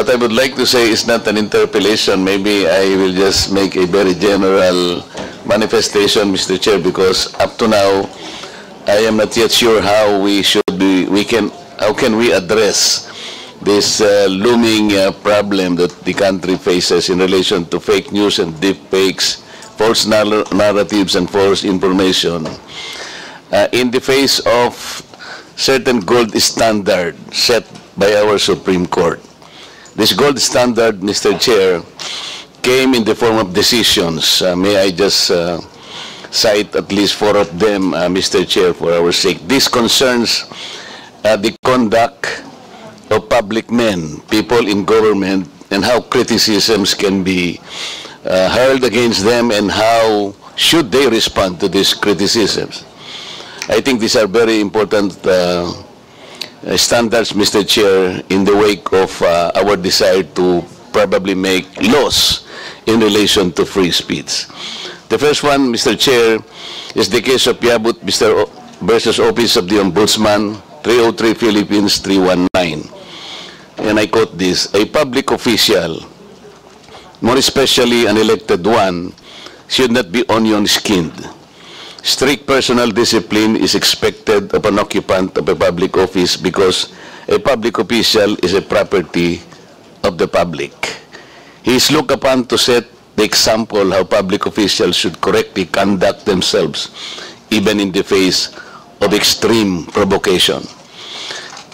what I would like to say is not an interpellation. Maybe I will just make a very general manifestation, Mr. Chair, because up to now, I am not yet sure how how can we address this looming problem that the country faces in relation to fake news and deep fakes, false narratives and false information in the face of certain gold standard set by our Supreme Court. This gold standard, Mr. Chair, came in the form of decisions. May I just cite at least 4 of them, Mr. Chair, for our sake. This concerns the conduct of public men, people in government, and how criticisms can be hurled against them and how should they respond to these criticisms. I think these are very important standards, Mr. Chair, in the wake of our desire to probably make laws in relation to free speech. The first one, Mr. Chair, is the case of Yabut versus Office of the Ombudsman, 303 Philippines 319. And I quote this: a public official, more especially an elected one, should not be onion-skinned. Strict personal discipline is expected of an occupant of a public office because a public official is a property of the public. He is looked upon to set the example how public officials should correctly conduct themselves, even in the face of extreme provocation.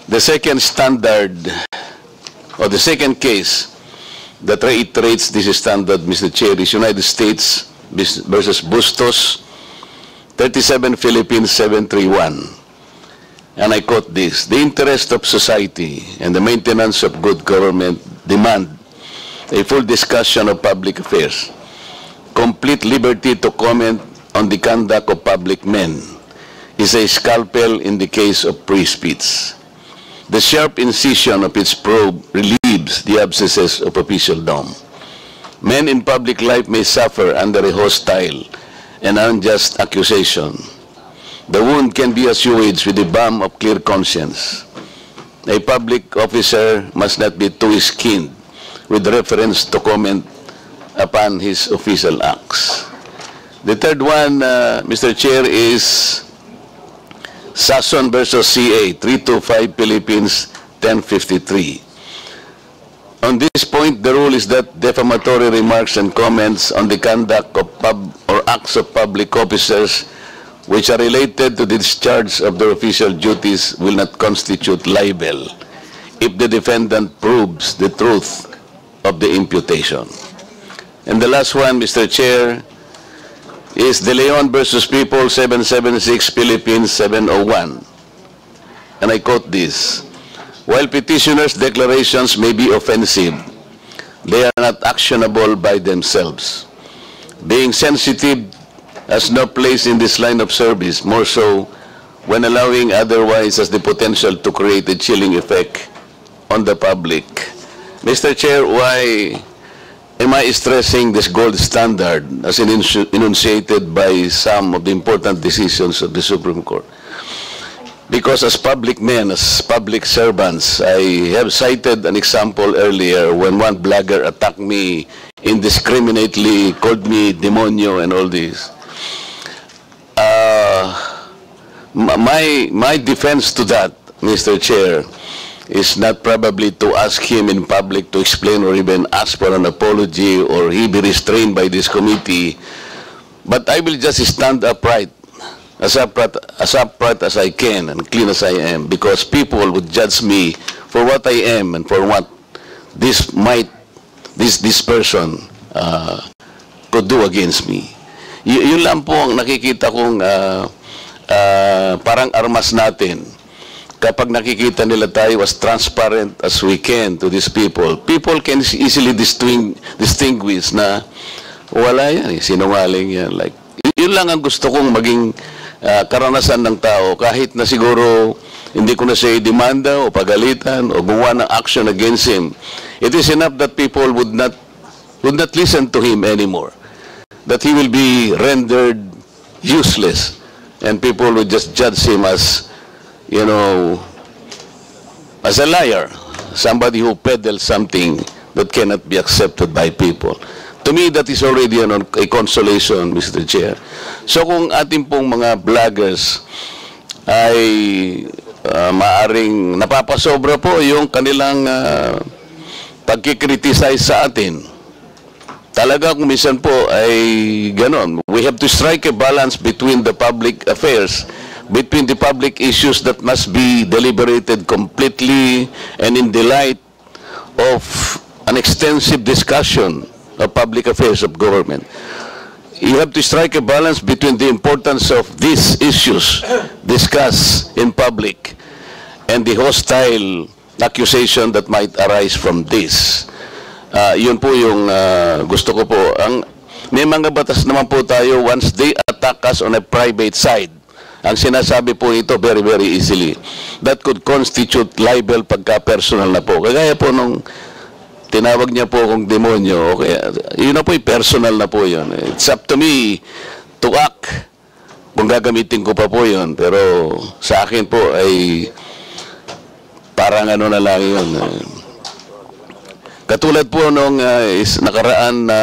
The second standard, or the second case that reiterates this standard, Mr. Chair, is United States versus Bustos, 37 Philippines 731. And I quote this: the interest of society and the maintenance of good government demand a full discussion of public affairs, complete liberty to comment on the conduct of public men is a scalpel in the case of free speech. The sharp incision of its probe relieves the abscesses of officialdom. Men in public life may suffer under a hostile and unjust accusation. The wound can be assuaged with the balm of clear conscience. A public officer must not be too-skinned with reference to comment upon his official acts. The third one, Mr. Chair, is Sasson versus CA, 325 Philippines 1053. On this point, the rule is that defamatory remarks and comments on the conduct of acts of public officers which are related to the discharge of their official duties will not constitute libel if the defendant proves the truth of the imputation. And the last one, Mr. Chair, is De Leon versus People 776 Philippines 701. And I quote this: while petitioners' declarations may be offensive, they are not actionable by themselves. Being sensitive has no place in this line of service, more so when allowing otherwise has the potential to create a chilling effect on the public. Mr. Chair, why am I stressing this gold standard as enunciated by some of the important decisions of the Supreme Court? Because as public men, as public servants, I have cited an example earlier when one blogger attacked me indiscriminately, called me demonyo and all this. My defense to that, Mr. Chair, is not probably to ask him in public to explain or even ask for an apology or he be restrained by this committee, but I will just stand upright, as upright as I can and clean as I am, because people would judge me for what I am and for what this person could do against me. Yun lang po ang nakikita kong parang armas natin. Kapag nakikita nila tayo as transparent as we can to these people, people can easily distinguish na wala yan, sinungaling yan. Like, yun lang ang gusto kong maging karanasan ng tao, kahit na siguro hindi ko na siya demanda o pagalitan o gumawa ng action against him. It is enough that people would not listen to him anymore, that he will be rendered useless, and people would just judge him as, you know, as a liar, somebody who peddles something that cannot be accepted by people. To me, that is already a consolation, Mr. Chair. So kung ating pong mga vloggers ay maaring napapasobra po yung kanilang pagkikriticize sa atin, talaga kung minsan po ay ganon. We have to strike a balance between the public affairs, between the public issues that must be deliberated completely and in the light of an extensive discussion of public affairs of government. You have to strike a balance between the importance of these issues discussed in public and the hostile accusation that might arise from this. Yun po yung gusto ko po. May mga batas naman po tayo, once they attack us on a private side, ang sinasabi po ito very, very easily, that could constitute libel pagka-personal na po. Kagaya po nung tinawag niya po akong demonyo, okay, yun na po, personal na po yun. It's up to me to act kung gagamitin ko pa po yun. Pero sa akin po ay parang ano na lang yun. Katulad po nung nakaraan na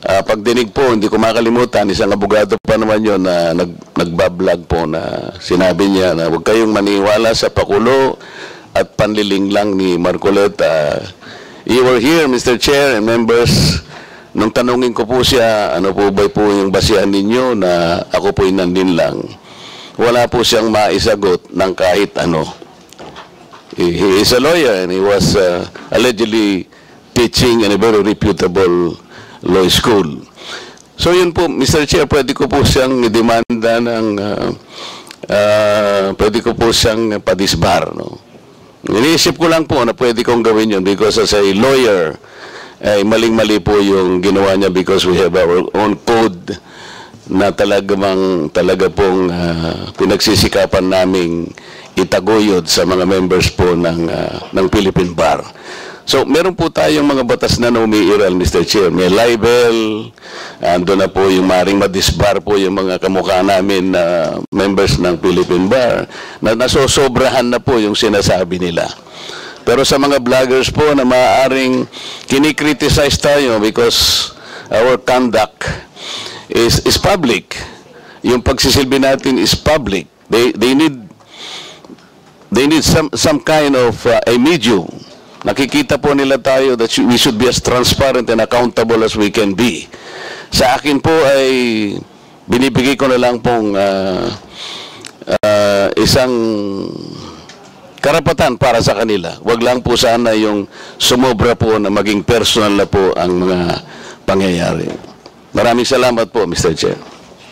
pagdinig po, hindi ko makalimutan, isang abogado pa naman yun na nagbablog po na sinabi niya na huwag kayong maniwala sa pakulo at panliling lang ni Marcoleta. You were here, Mr. Chair and members, nung tanungin ko po siya, ano po ba po yung basihan ninyo na ako po'y nandin lang. Wala po siyang maisagot ng kahit ano. He is a lawyer and he was allegedly teaching in a very reputable law school. So yun po, Mr. Chair, pwede ko po siyang demanda ng, pwede ko po siyang padisbar, no? Iniisip ko lang po na pwede kong gawin yun because as a lawyer, ay maling-mali po yung ginawa niya because we have our own code na talaga pong pinagsisikapan naming itaguyod sa mga members po ng Philippine Bar. So, meron po tayong mga batas na umiiral, Mr. Chair. May libel, ando na po yung maring madisbar po yung mga kamukha namin na members ng Philippine Bar, na nasosobrahan na po yung sinasabi nila. Pero sa mga vloggers po na maaaring kinikriticize tayo because our conduct is public. Yung pagsisilbi natin is public. They need some kind of a medium. Nakikita po nila tayo that we should be as transparent and accountable as we can be. Sa akin po ay binibigay ko na lang pong isang karapatan para sa kanila. Wag lang po sana yung sumobra po na maging personal na po ang mga pangyayari. Maraming salamat po, Mr. Chair.